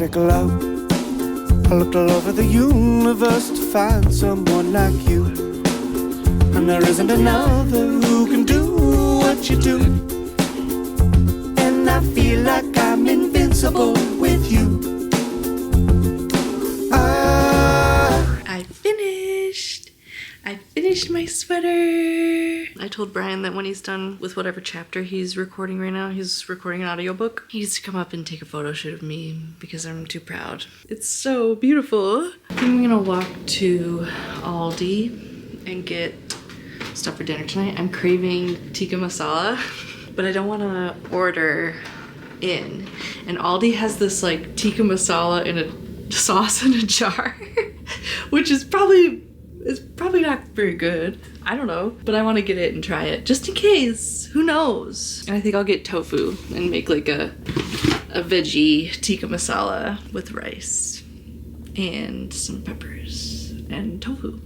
Galactic love. I looked all over the universe to find someone like you, and there isn't another who can do what you do. And I feel like I'm invincible with you. I finished my sweater. I told Brian that when he's done with whatever chapter he's recording right now, he's recording an audiobook, he needs to come up and take a photo shoot of me because I'm too proud. It's so beautiful. I'm gonna walk to Aldi and get stuff for dinner tonight. I'm craving tikka masala, but I don't want to order in. And Aldi has this like tikka masala in a sauce in a jar, which is probably not very good. I don't know, but I want to get it and try it just in case. Who knows? And I think I'll get tofu and make like a veggie tikka masala with rice and some peppers and tofu.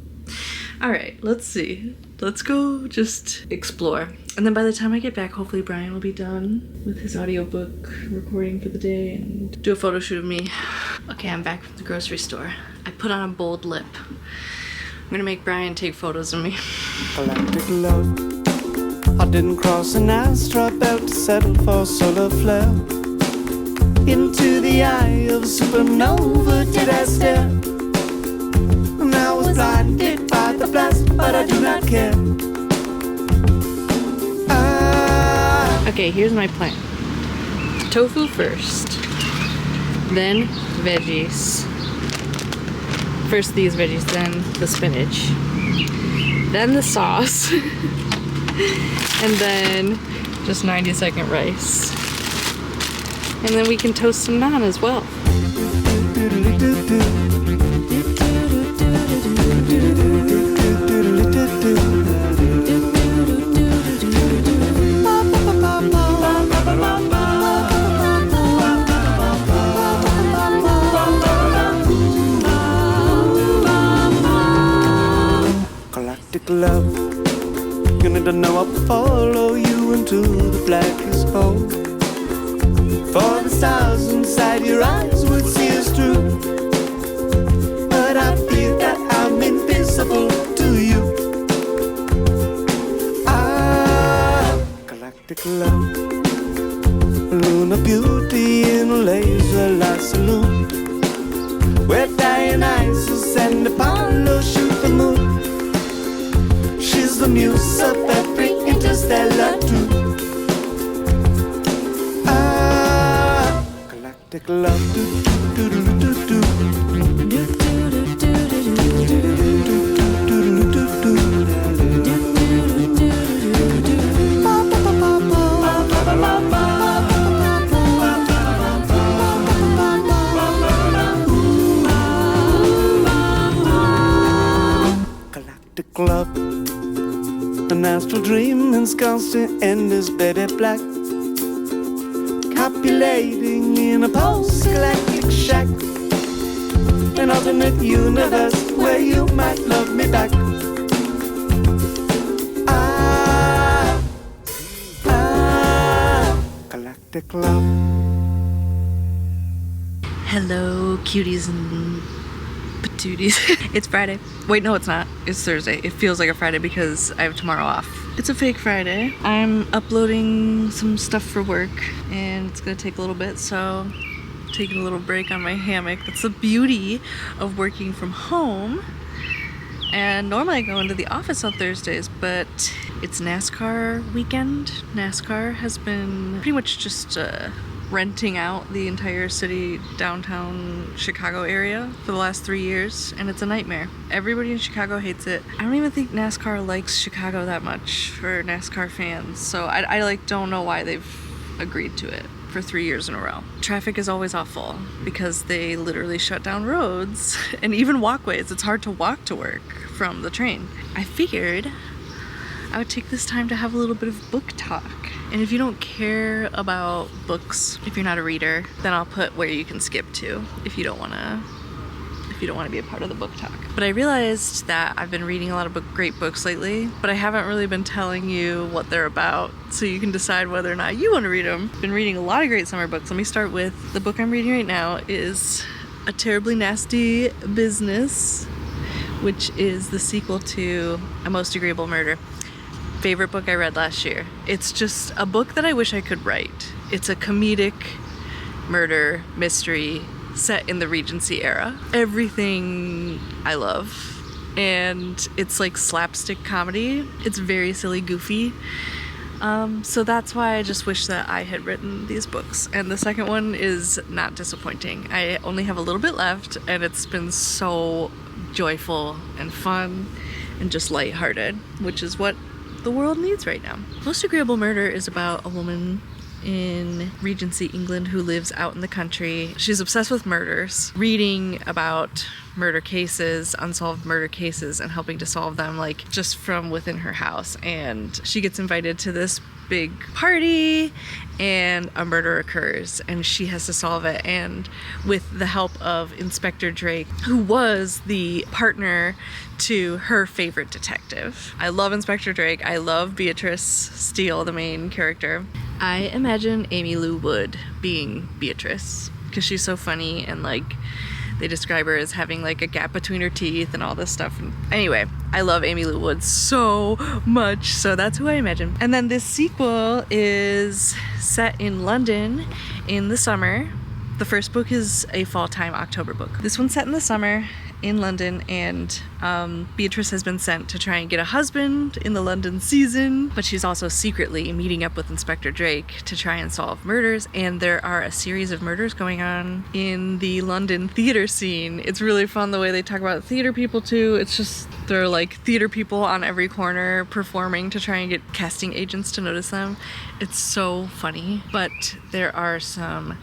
All right, let's see. Let's go just explore. And then by the time I get back, hopefully Brian will be done with his audiobook recording for the day and do a photo shoot of me. Okay, I'm back from the grocery store. I put on a bold lip. I'm gonna make Brian take photos of me. Galactic love. I didn't cross an asteroid belt to settle for solar flare. Into the eye of a supernova did I stare, and I was blinded by the blast, but I do not care. Okay, here's my plan. Tofu first, then veggies. First these veggies, then the spinach, then the sauce, and then just 90-second rice. And then we can toast some naan as well. Love, you need to know I'll follow you into the blackest hole. For the stars inside your eyes would see us through, but I feel that I'm invisible to you. Galactic love, lunar beauty in a laser light saloon, where Dionysus and Apollo shoot the moon. She's the muse of every interstellar tune. Galactic love. Do, do, do, do, do. Galactic love. An astral dream ensconced in this bed black, copulating in a post-galactic shack, an alternate universe where you might love me back. Galactic love. Hello, cuties and patooties. It's Friday. Wait, no, it's not. It's Thursday. It feels like a Friday because I have tomorrow off. It's a fake Friday. I'm uploading some stuff for work and it's gonna take a little bit, so taking a little break on my hammock. That's the beauty of working from home. And normally I go into the office on Thursdays, but it's NASCAR weekend. NASCAR has been pretty much just renting out the entire city, downtown Chicago area for the last 3 years, and it's a nightmare. Everybody in Chicago hates it. I don't even think NASCAR likes Chicago that much for NASCAR fans, so I like don't know why they've agreed to it for 3 years in a row. Traffic is always awful because they literally shut down roads and even walkways. It's hard to walk to work from the train. I figured I would take this time to have a little bit of book talk. And if you don't care about books, if you're not a reader, then I'll put where you can skip to if you don't want you don't want to be a part of the book talk. But I realized that I've been reading a lot of great books lately, but I haven't really been telling you what they're about, so you can decide whether or not you want to read them. I've been reading a lot of great summer books. Let me start with the book I'm reading right now is A Terribly Nasty Business, which is the sequel to A Most Agreeable Murder. Favorite book I read last year. It's just a book that I wish I could write. It's a comedic murder mystery set in the Regency era. Everything I love. And it's like slapstick comedy. It's very silly, goofy. So that's why I just wish that I had written these books. And the second one is not disappointing. I only have a little bit left, and it's been so joyful and fun and just lighthearted, which is what the world needs right now. Most Agreeable Murder is about a woman in Regency England who lives out in the country. She's obsessed with murders, reading about murder cases, unsolved murder cases, and helping to solve them, like just from within her house. And she gets invited to this big party and a murder occurs and she has to solve it, and with the help of Inspector Drake, who was the partner to her favorite detective. I love Inspector Drake. I love Beatrice Steele, the main character. I imagine Amy Lou Wood being Beatrice because she's so funny, and like they describe her as having like a gap between her teeth and all this stuff. Anyway, I love Amy Lou Wood so much, so that's who I imagine. And then this sequel is set in London in the summer. The first book is a fall-time October book. This one's set in the summer in London, and Beatrice has been sent to try and get a husband in the London season, but she's also secretly meeting up with Inspector Drake to try and solve murders, and there are a series of murders going on in the London theater scene. It's really fun the way they talk about theater people too. It's just, there are like theater people on every corner performing to try and get casting agents to notice them. It's so funny, but there are some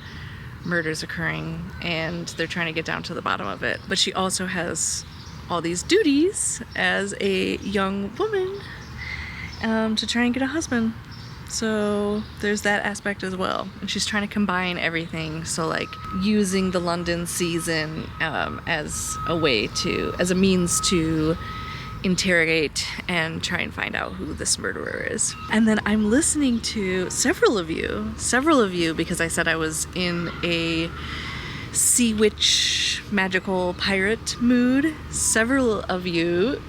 murders occurring and they're trying to get down to the bottom of it. But she also has all these duties as a young woman to try and get a husband. So there's that aspect as well. And she's trying to combine everything. So like using the London season as a means to interrogate and try and find out who this murderer is. And then I'm listening to several of you, because I said I was in a sea witch magical pirate mood. Several of you,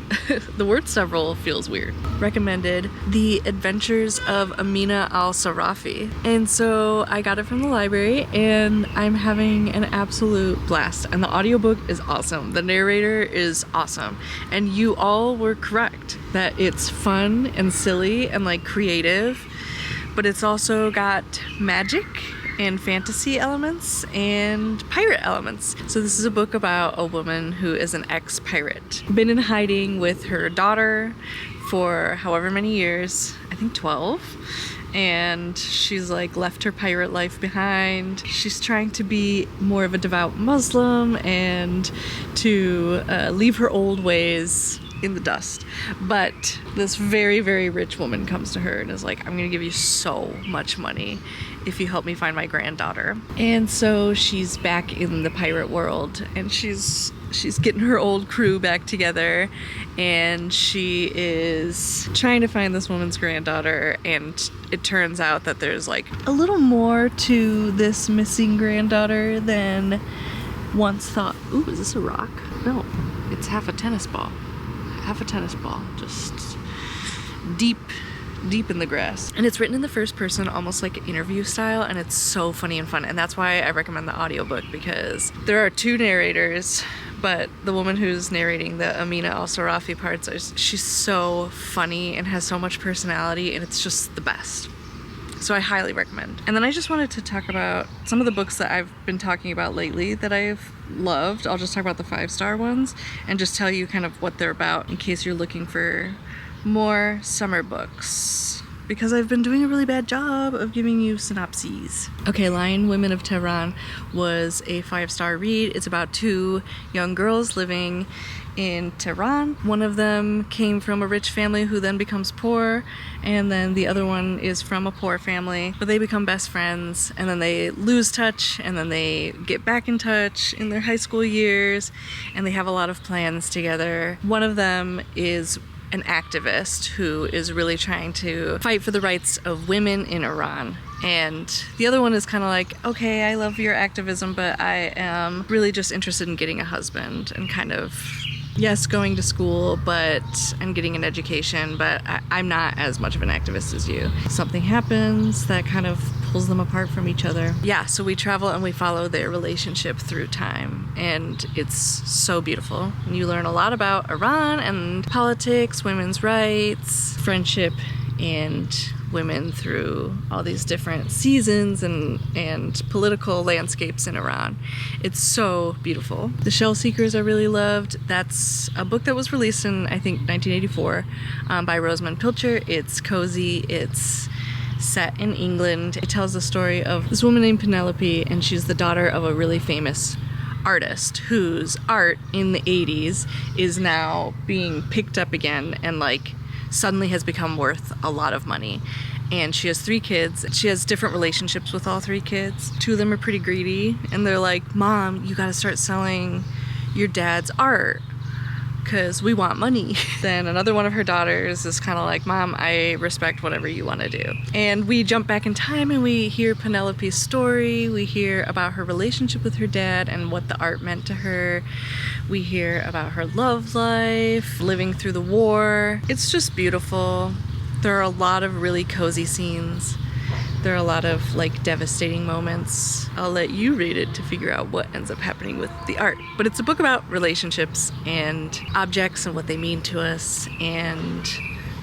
the word several feels weird, recommended The Adventures of Amina al-Sarafi. And so I got it from the library and I'm having an absolute blast. And the audiobook is awesome. The narrator is awesome. And you all were correct that it's fun and silly and like creative, but it's also got magic and fantasy elements and pirate elements. So this is a book about a woman who is an ex-pirate, been in hiding with her daughter for however many years, I think 12, and she's like left her pirate life behind. She's trying to be more of a devout Muslim and to leave her old ways in the dust. But this very, very rich woman comes to her and is like, I'm gonna give you so much money if you help me find my granddaughter. And so she's back in the pirate world and she's getting her old crew back together and she is trying to find this woman's granddaughter, and it turns out that there's like a little more to this missing granddaughter than once thought. Ooh, is this a rock? No, it's half a tennis ball, just deep in the grass. And it's written in the first person, almost like interview style, and it's so funny and fun. And that's why I recommend the audiobook, because there are two narrators, but the woman who's narrating the Amina al-Sarafi parts, she's so funny and has so much personality, and it's just the best. So I highly recommend. And then I just wanted to talk about some of the books that I've been talking about lately that I've loved. I'll just talk about the 5-star ones and just tell you kind of what they're about in case you're looking for more summer books. because I've been doing a really bad job of giving you synopses. Okay, Lion Women of Tehran was a 5-star read. It's about 2 young girls living in Tehran. One of them came from a rich family who then becomes poor, and then the other one is from a poor family, but they become best friends, and then they lose touch, and then they get back in touch in their high school years, and they have a lot of plans together. One of them is an activist who is really trying to fight for the rights of women in Iran. And the other one is kind of like, okay, I love your activism, but I am really just interested in getting a husband and kind of, yes, going to school, and getting an education, but I'm not as much of an activist as you. Something happens that kind of pulls them apart from each other. Yeah, so we travel and we follow their relationship through time, and it's so beautiful. And you learn a lot about Iran and politics, women's rights, friendship, and women through all these different seasons and political landscapes in Iran. It's so beautiful. The Shell Seekers I really loved. That's a book that was released in, I think, 1984 by Rosamund Pilcher. It's cozy. It's set in England. It tells the story of this woman named Penelope, and she's the daughter of a really famous artist whose art in the 80s is now being picked up again and like suddenly has become worth a lot of money. And she has 3 kids. She has different relationships with all 3 kids. 2 of them are pretty greedy, and they're like, Mom, you gotta start selling your dad's art because we want money. Then another one of her daughters is kind of like, Mom, I respect whatever you want to do. And we jump back in time and we hear Penelope's story. We hear about her relationship with her dad and what the art meant to her. We hear about her love life, living through the war. It's just beautiful. There are a lot of really cozy scenes. There are a lot of like devastating moments. I'll let you read it to figure out what ends up happening with the art. But it's a book about relationships and objects and what they mean to us and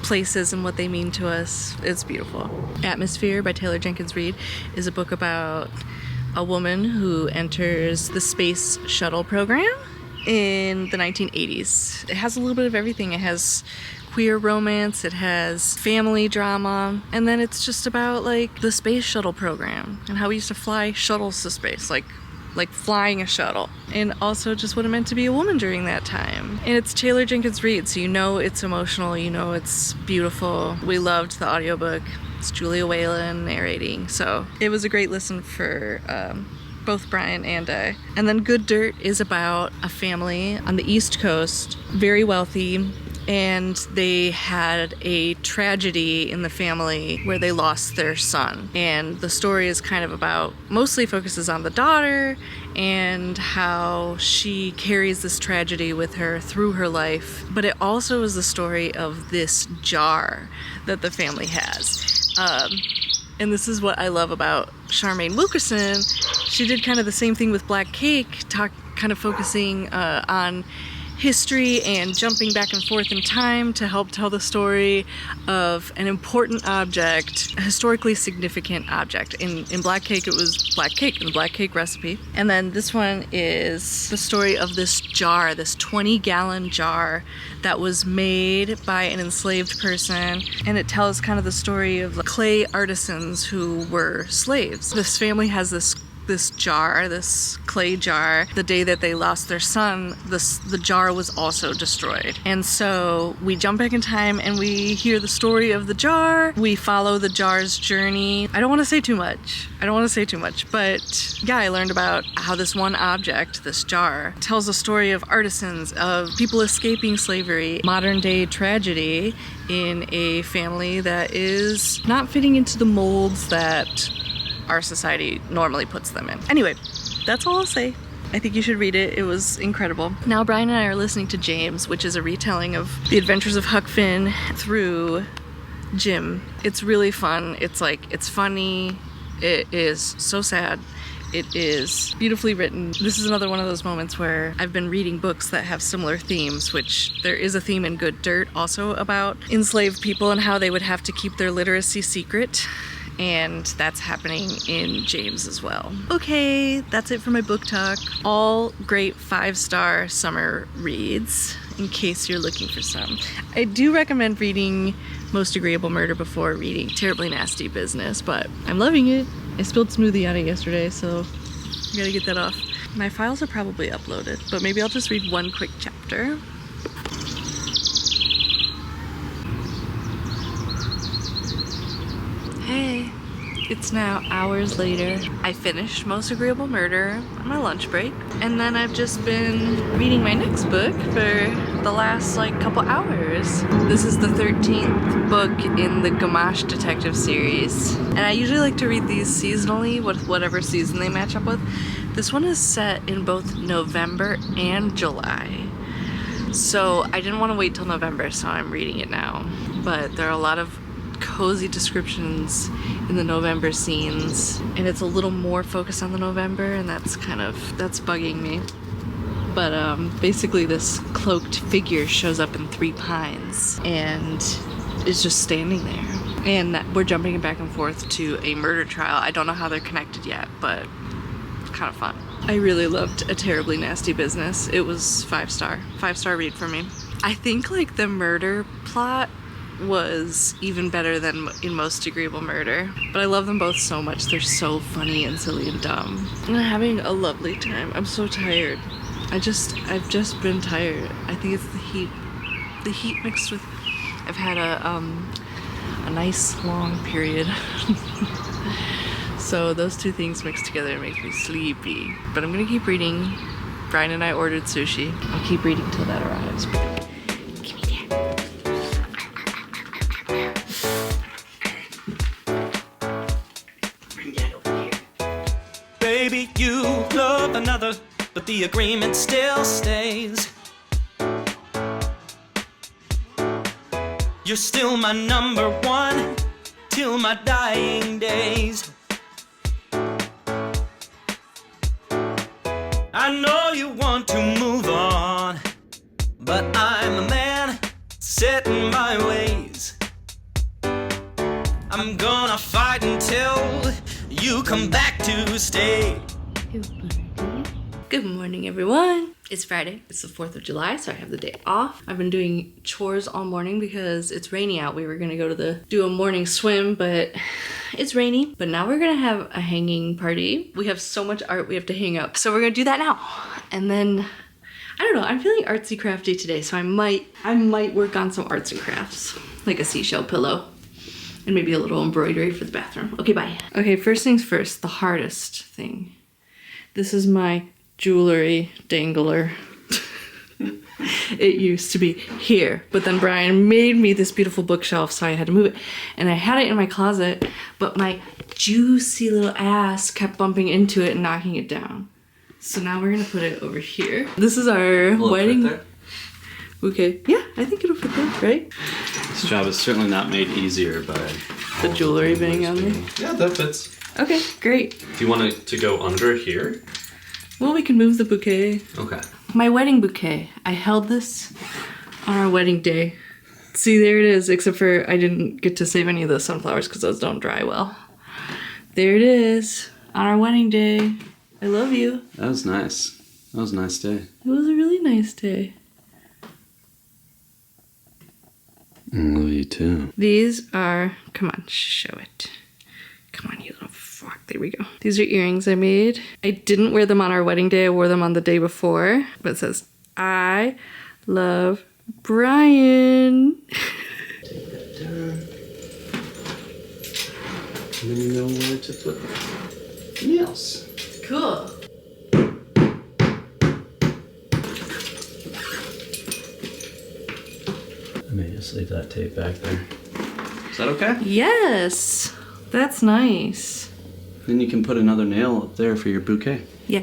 places and what they mean to us. It's beautiful. Atmosphere by Taylor Jenkins Reid is a book about a woman who enters the space shuttle program in the 1980s. It has a little bit of everything. It has queer romance, it has family drama, and then it's just about like the space shuttle program and how we used to fly shuttles to space, like flying a shuttle, and also just what it meant to be a woman during that time. And it's Taylor Jenkins Reid, so you know it's emotional, you know it's beautiful. We loved the audiobook. It's Julia Whalen narrating, so it was a great listen for both Brian and I. And then Good Dirt is about a family on the East Coast, very wealthy, and they had a tragedy in the family where they lost their son. And the story is kind of about, mostly focuses on the daughter and how she carries this tragedy with her through her life. But it also is the story of this jar that the family has. And this is what I love about Charmaine Wilkerson. She did kind of the same thing with Black Cake, kind of focusing on history and jumping back and forth in time to help tell the story of an important object, a historically significant object. In Black Cake, it was Black Cake, the Black Cake recipe. And then this one is the story of this jar, this 20-gallon jar that was made by an enslaved person. And it tells kind of the story of clay artisans who were slaves. This family has this jar, this clay jar. The day that they lost their son, the jar was also destroyed. And so we jump back in time and we hear the story of the jar. We follow the jar's journey. I don't want to say too much, but yeah, I learned about how this one object, this jar, tells a story of artisans, of people escaping slavery, modern day tragedy in a family that is not fitting into the molds that our society normally puts them in. Anyway, that's all I'll say. I think you should read it. It was incredible. Now Brian and I are listening to James, which is a retelling of the adventures of Huck Finn through Jim. It's really fun. It's funny. It is so sad. It is beautifully written. This is another one of those moments where I've been reading books that have similar themes, which there is a theme in Good Dirt also about enslaved people and how they would have to keep their literacy secret. and that's happening in James as well. Okay, that's it for my book talk. All great 5-star summer reads, in case you're looking for some. I do recommend reading Most Agreeable Murder before reading Terribly Nasty Business, but I'm loving it. I spilled smoothie on it yesterday, so I gotta get that off. My files are probably uploaded, but maybe I'll just read one quick chapter. Hey, it's now hours later. I finished Most Agreeable Murder on my lunch break, and then I've just been reading my next book for the last couple hours. This is the 13th book in the Gamache Detective series, and I usually like to read these seasonally with whatever season they match up with. This one is set in both November and July, so I didn't want to wait till November, so I'm reading it now. But there are a lot of cozy descriptions in the November scenes, and it's a little more focused on the November, and that's bugging me. But basically this cloaked figure shows up in 3 pines and is just standing there, and we're jumping back and forth to a murder trial. I don't know how they're connected yet, but it's kind of fun. I really loved A Terribly Nasty Business. It was 5-star read for me. I think the murder plot was even better than in Most Agreeable Murder, but I love them both so much. They're so funny and silly and dumb, and I'm having a lovely time. I'm so tired. I've just been tired. I think it's the heat mixed with I've had a nice long period. So those two things mixed together make me sleepy, but I'm gonna keep reading. Brian and I ordered sushi. I'll keep reading till that arrives. Baby, you love another, but the agreement still stays. You're still my number one till my dying days. I know you want to move on, but I'm a man set in my ways. I'm gonna fight until you come back to stay. Good morning, everyone. It's Friday. It's the 4th of July, so I have the day off. I've been doing chores all morning because it's rainy out. We were gonna go to do a morning swim, but it's rainy. But now we're gonna have a hanging party. We have so much art we have to hang up, so we're gonna do that now. And then, I don't know, I'm feeling artsy crafty today, so I might work on some arts and crafts, like a seashell pillow. And maybe a little embroidery for the bathroom. Okay, bye. Okay, first things first, the hardest thing. This is my jewelry dangler. It used to be here, but then Brian made me this beautiful bookshelf, so I had to move it. And I had it in my closet, but my juicy little ass kept bumping into it and knocking it down. So now we're gonna put it over here. This is our wedding bouquet. Yeah, I think it'll fit there, right? This job is certainly not made easier by the jewelry being on there. Yeah, that fits. Okay, great. Do you want it to go under here? Well, we can move the bouquet. Okay. My wedding bouquet. I held this on our wedding day. See, there it is, except for I didn't get to save any of those sunflowers because those don't dry well. There it is, on our wedding day. I love you. That was nice. That was a nice day. It was a really nice day. I love you too. These are, come on, show it. Come on, you little fuck. There we go. These are earrings I made. I didn't wear them on our wedding day. I wore them on the day before. But it says, I love Brian. Take that down. And then you know where to put nails. Cool. I may just leave that tape back there. Is that okay? Yes. That's nice. Then you can put another nail up there for your bouquet. Yeah.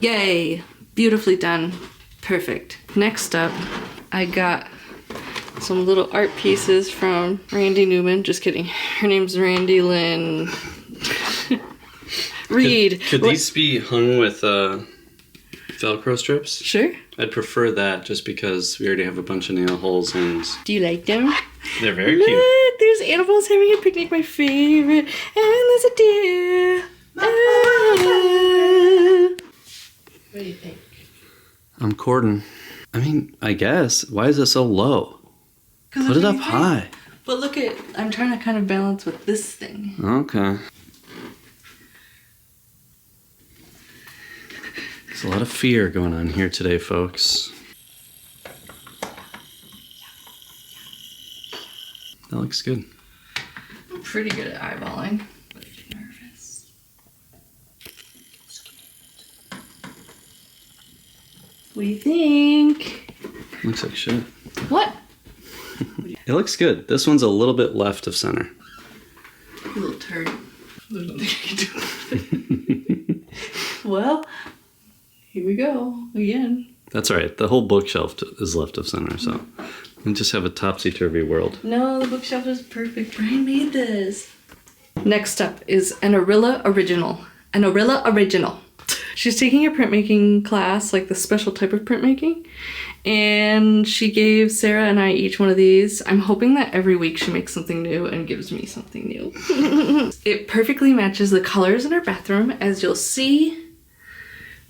Yay. Beautifully done. Perfect. Next up, I got some little art pieces from Randy Newman. Just kidding. Her name's Randy Lynn Reed. Could these be hung with Velcro strips? Sure. I'd prefer that just because we already have a bunch of nail holes and Do you like them? they're very Look, cute. there's animals having a picnic, my favorite. And there's a deer. What do you think? I'm cording. I mean, I guess. Why is it so low? Put it up high. But look at, I'm trying to kind of balance with this thing. Okay. There's a lot of fear going on here today, folks. That looks good. I'm pretty good at eyeballing, but I get nervous. What do you think? Looks like shit. What? It looks good. This one's a little bit left of center. You little turd. There's nothing I can do. Well, here we go again. That's all right. The whole bookshelf is left of center, so we just have a topsy-turvy world. No, the bookshelf is perfect. Brian made this. Next up is an Arilla Original. An Arilla Original. She's taking a printmaking class, like the special type of printmaking, and she gave Sarah and I each one of these. I'm hoping that every week she makes something new and gives me something new. It perfectly matches the colors in our bathroom, as you'll see.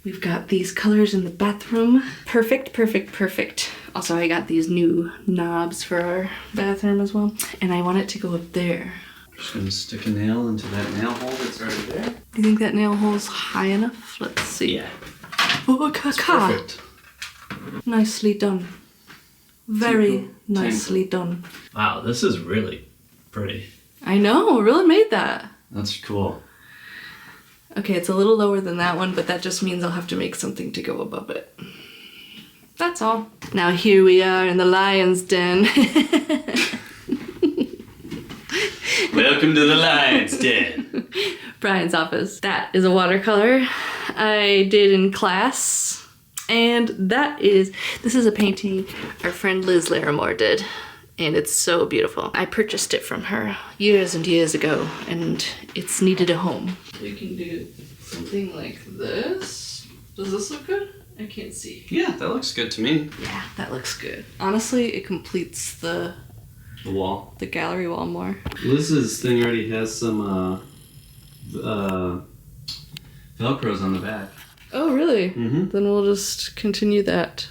We've got these colors in the bathroom. Perfect, perfect, perfect. Also, I got these new knobs for our bathroom as well, and I want it to go up there. Just gonna stick a nail into that nail hole that's already there. Do you think that nail hole's high enough? Let's see. Yeah. Oh, Perfect. Nicely done. Very Tinkle, nicely done. Wow, this is really pretty. I know, really made that. That's cool. Okay, it's a little lower than that one, but that just means I'll have to make something to go above it. That's all. Now here we are in the lion's den. Welcome to the lion's den. Brian's office. That is a watercolor I did in class. And this is a painting our friend Liz Larimore did. And it's so beautiful. I purchased it from her years and years ago, and it's needed a home. You can do something like this. Does this look good? I can't see. Yeah, that looks good to me. Yeah, that looks good. Honestly, it completes the wall. The gallery wall more. Liz's thing already has some Velcros on the back. Oh, really? Mm-hmm. Then we'll just continue that.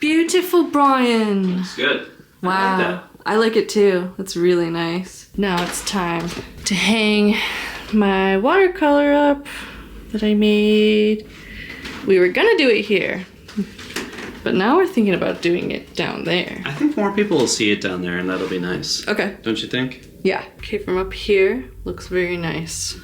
Beautiful, Brian. It's good. Wow. I like it too. It's really nice. Now it's time to hang my watercolor up that I made. We were gonna do it here, but now we're thinking about doing it down there. I think more people will see it down there, and that'll be nice. Okay. Don't you think? Yeah. Okay, from up here, looks very nice.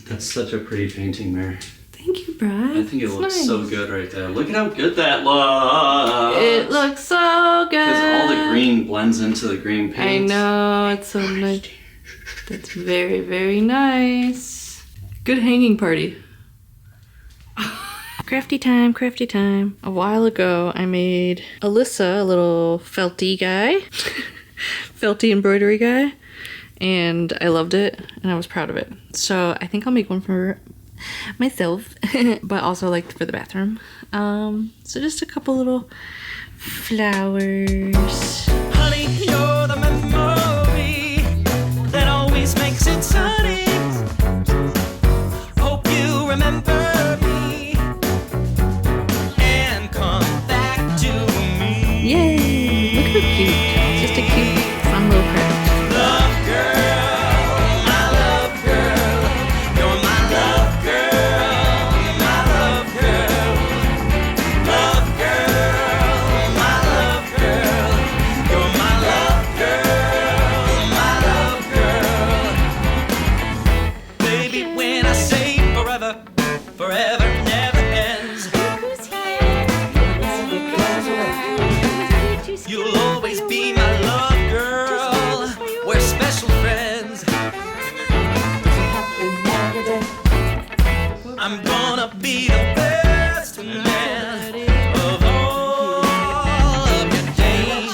That's such a pretty painting, Mary. Thank you, Brian. I think it It's looks nice. so good right there. Look at how good that looks. It looks so good. Because all the green blends into the green I paint. know, it's so nice. That's very, very nice. Good hanging party. Crafty time, crafty time. A while ago, I made Alyssa a little felty guy. Felty embroidery guy. And I loved it, and I was proud of it. So I think I'll make one for myself, but also like for the bathroom. So just a couple little flowers. Honey, you're the memory that always makes it sunny. Hope you remember me and come back to me. Yay! Look how cute. Just a cute, fun little craft. Love girl, my love girl, you're my love girl, my love girl. Love girl, my love girl, you're my love girl, my love girl. Baby, when I say forever, forever never ends. You'll always be my love girl. We're special friends. I'm gonna be the best man of all of your days.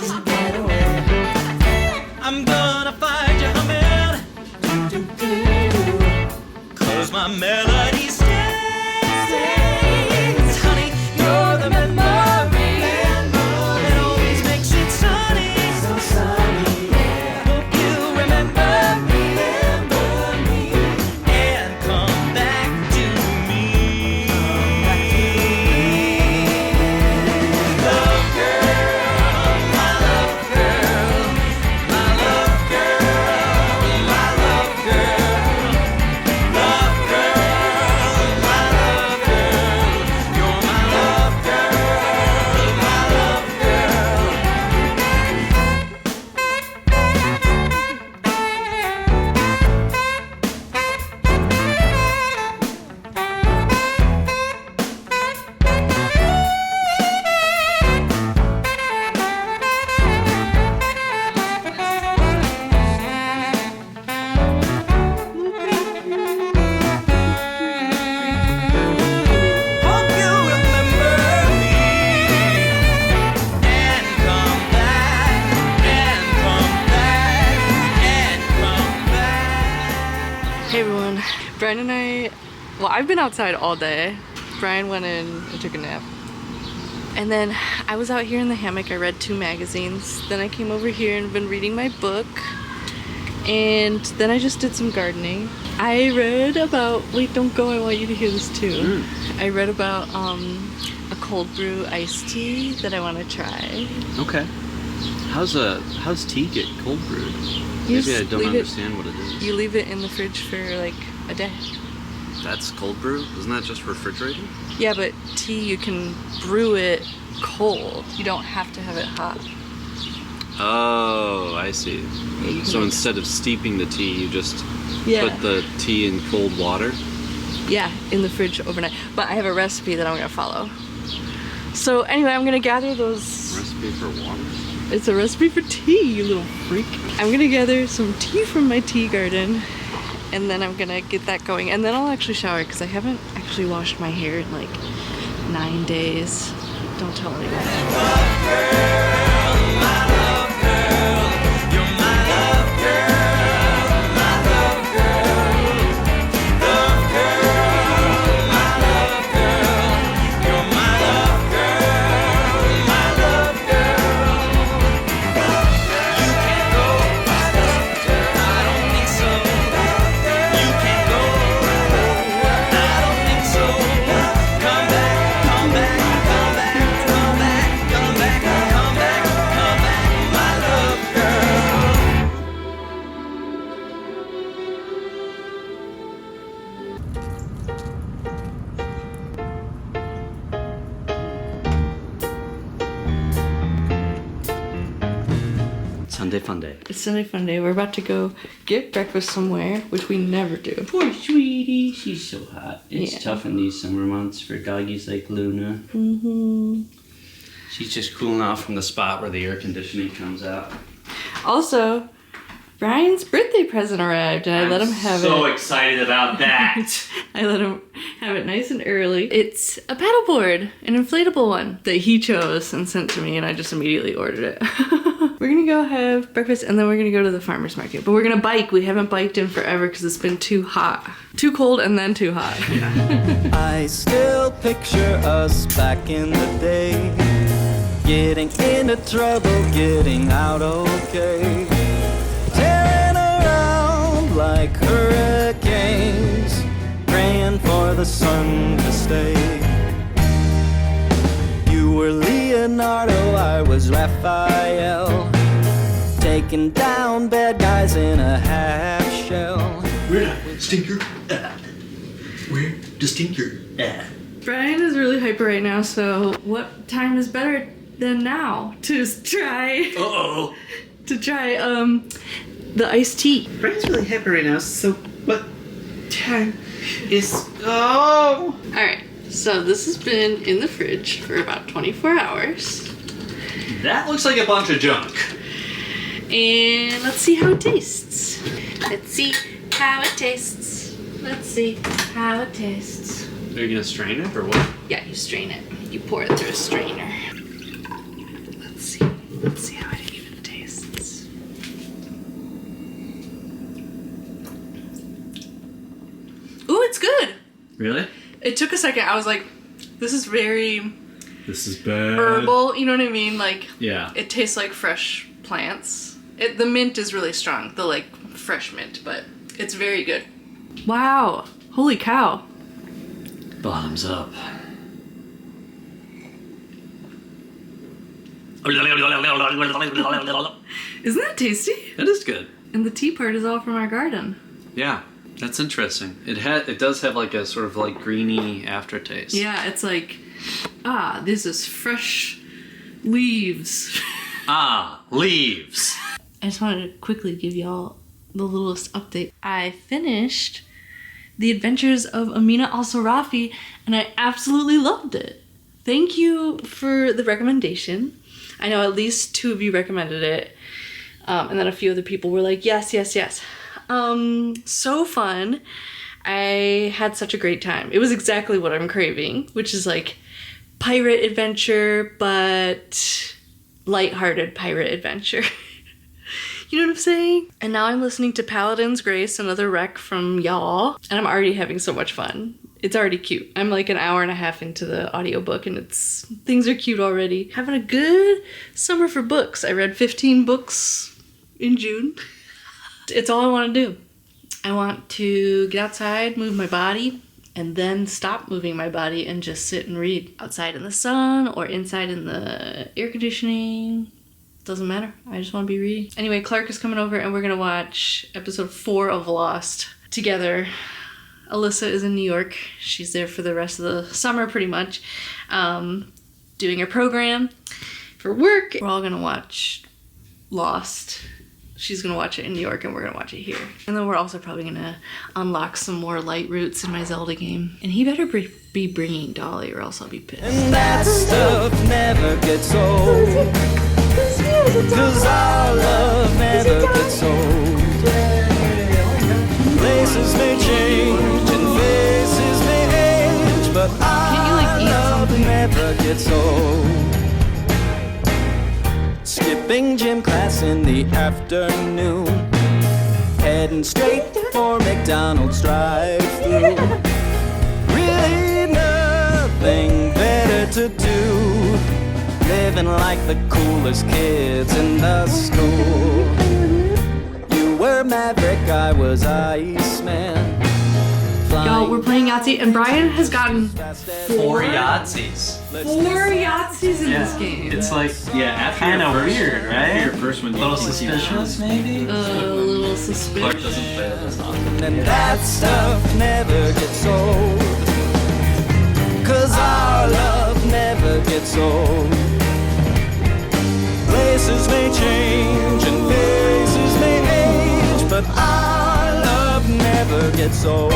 Brian and I, well, I've been outside all day. Brian went in and took a nap. And then I was out here in the hammock. I read 2 magazines. Then I came over here and been reading my book. And then I just did some gardening. I read about, wait, don't go, I want you to hear this too. I read about a cold brew iced tea that I want to try. Okay. How's tea get cold brewed? You Maybe I just don't leave it- understand what it is. You leave it in the fridge for like a day. That's cold brew? Isn't that just refrigerated? Yeah, but tea, you can brew it cold. You don't have to have it hot. Oh, I see. Yeah, you can So like- instead of steeping the tea, you just Yeah. put the tea in cold water? Yeah, in the fridge overnight. But I have a recipe that I'm gonna follow. So anyway, I'm gonna gather those. Recipe for water? It's a recipe for tea, you little freak. I'm gonna gather some tea from my tea garden, and then I'm gonna get that going. And then I'll actually shower, because I haven't actually washed my hair in like 9 days. Don't tell anyone. Sunday fun day. It's Sunday fun day. We're about to go get breakfast somewhere, which we never do. Poor sweetie, she's so hot. It's Yeah. tough in these summer months for doggies like Luna. Mm-hmm. She's just cooling off from the spot where the air conditioning comes out. Also, Brian's birthday present arrived, and I let him have so it. excited about that. I let him have it nice and early. It's a paddleboard, an inflatable one that he chose and sent to me, and I just immediately ordered it. We're gonna go have breakfast, and then we're gonna go to the farmer's market. But we're gonna bike. We haven't biked in forever because it's been too hot. Too cold and then too hot. I still picture us back in the day, getting into trouble, getting out okay, tearing around like hurricanes, praying for the sun to stay. You were Leonardo, I was Raphael, taking down bad guys in a half shell. We're not stinker. We're the stinker. Brian is really hyper right now, so what time is better than now to try Uh-oh. the iced tea? Brian's really happy right now, so what time is... Oh! Alright, so this has been in the fridge for about 24 hours. That looks like a bunch of junk. And let's see how it tastes. Let's see how it tastes. Let's see how it tastes. Are you gonna strain it or what? Yeah, you strain it. You pour it through a strainer. Let's see. Let's see how it even tastes. Ooh, it's good. Really? It took a second. I was like, this is very This is bad. herbal. You know what I mean? Like, Yeah. it tastes like fresh plants. The mint is really strong. The like fresh mint, but it's very good. Wow. Holy cow. Bottoms up. Isn't that tasty? That is good. And the tea part is all from our garden. Yeah, that's interesting. It does have like a sort of like greeny aftertaste. Yeah, it's like, this is fresh leaves. Ah, leaves. I just wanted to quickly give y'all the littlest update. I finished The Adventures of Amina Al-Sarafi, and I absolutely loved it. Thank you for the recommendation. I know at least 2 of you recommended it, and then a few other people were like, yes, yes, yes. So fun. I had such a great time. It was exactly what I'm craving, which is like pirate adventure, but lighthearted pirate adventure. You know what I'm saying? And now I'm listening to Paladin's Grace, another rec from y'all, and I'm already having so much fun. It's already cute. I'm like an hour and a half into the audiobook and things are cute already. Having a good summer for books. I read 15 books in June. It's all I want to do. I want to get outside, move my body, and then stop moving my body and just sit and read. Outside in the sun or inside in the air conditioning. Doesn't matter. I just want to be reading. Anyway, Clark is coming over and we're going to watch episode 4 of Lost together. Alyssa is in New York. She's there for the rest of the summer pretty much, doing a program for work. We're all going to watch Lost. She's going to watch it in New York and we're going to watch it here. And then we're also probably going to unlock some more light roots in my Zelda game. And he better be bringing Dolly or else I'll be pissed. And that stuff never gets old. 'Cause our love never gets old. Places may change and faces may age, but our love never gets old. Skipping gym class in the afternoon, heading straight for McDonald's drive-thru. Really nothing better to do, living like the coolest kids in the school. You were Maverick, I was Iceman. Y'all, we're playing Yahtzee and Brian has gotten 4 Yahtzees. 4 Yahtzees in this game. It's like After kind of your first- weird, right? After your first one, A little suspicious, maybe? A little Clark suspicious. doesn't play this often. And that stuff never gets old. 'Cause our love never gets old. Places may change and faces may age, but our love never gets old.